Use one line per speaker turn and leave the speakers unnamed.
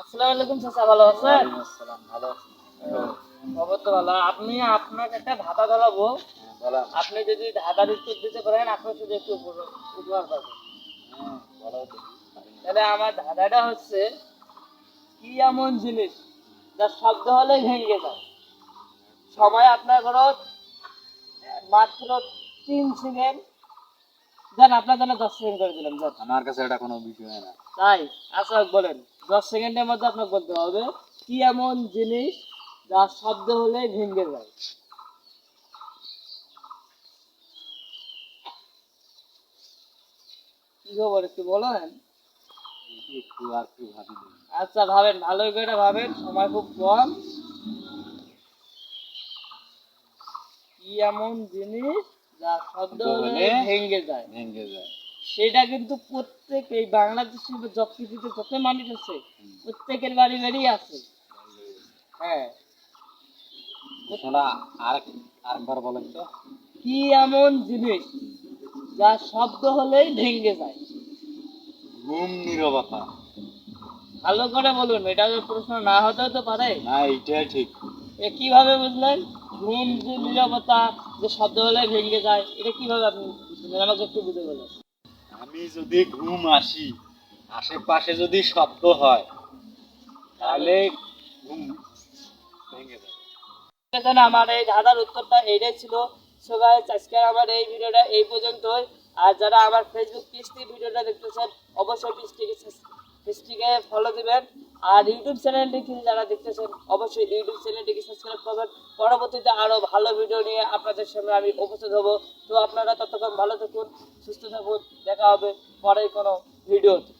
আসসালামু আলাইকুম চাচা, ভালো আছেন?
ওয়ালাইকুম আসসালাম, ভালো আছি।
খবর তো ভালো। আপনি আপনাকে একটা ধাঁধা ধরাবো।
বলেন।
আপনি যদি ধাঁধার উত্তর দিতে পারেন আপনার শুধু একটু উপহার পাবেন।
বলো দেখি।
তাহলে আমার ধাঁধাটা হচ্ছে, কি এমন জিনিস যার শব্দ হলে ভেঙে যায়? সময় আপনার ধরো মাত্র 3 সেকেন্ড। দেন আপনার জন্য 10 সেকেন্ড করে দিলাম। যান।
আমার কাছে এটা কোনো বিষয় না।
তাই আচ্ছা বলেন, 10 সেকেন্ডের মধ্যে আপনাকে বলতে হবে কি এমন জিনিস যার শব্দ হলে ভেঙে যায়। কি খবর একটু বলেন।
দেখি একটু আর একটু ভাবি দেখি।
আচ্ছা ভাবেন, ভালো করে ভাবেন, সময় খুব কম। কি এমন জিনিস যার শব্দ হলে ভেঙে যায়?
ভেঙে যায়।
সেটা কিন্তু প্রত্যেক এই বাংলাদেশের পৃথিবীতে যত মানুষ আছে প্রত্যেকের বাড়ি বাড়ি আছে। হ্যাঁ।
শোনা, আরেকবার বলেন তো।
কি এমন জিনিস যার শব্দ হলেই ভেঙে যায়?
ঘুম, নীরবতা।
ভালো করে বলুন, এটা তো প্রশ্ন না হতেও তো পারে।
না, এইটাই ঠিক।
এ কিভাবে বুঝলেন? ঘুম যে নীরবতা যে শব্দ হলে ভেঙে যায়, এটা কিভাবে আপনি বুঝলেন? আমাকে একটু বুঝে বলেন।
আমি যদি ঘুম আসি, আশেপাশে যদি শব্দ হয়, তাহলে ঘুম ভেঙে যাবে।
দেখেন, আমার এই ধাঁধার উত্তরটা এইটাই ছিল। সো গাইস, আজকে আমার এই ভিডিওটা এই পর্যন্তই। আর যারা আমার ফেসবুক পেজটি ভিডিওটা দেখতেছেন অবশ্যই পেজটিকে ফলো দিবেন। আর ইউটিউব চ্যানেলটি যারা দেখতেছেন অবশ্যই ইউটিউব চ্যানেলটিকে সাবস্ক্রাইব করবেন। পরবর্তীতে আরো ভালো ভিডিও নিয়ে আপনাদের সামনে আমি উপস্থিত হব। তো আপনারা ততক্ষণ ভালো থাকুন, সুস্থ থাকুন। দেখা হবে পরের কোনো ভিডিওতে।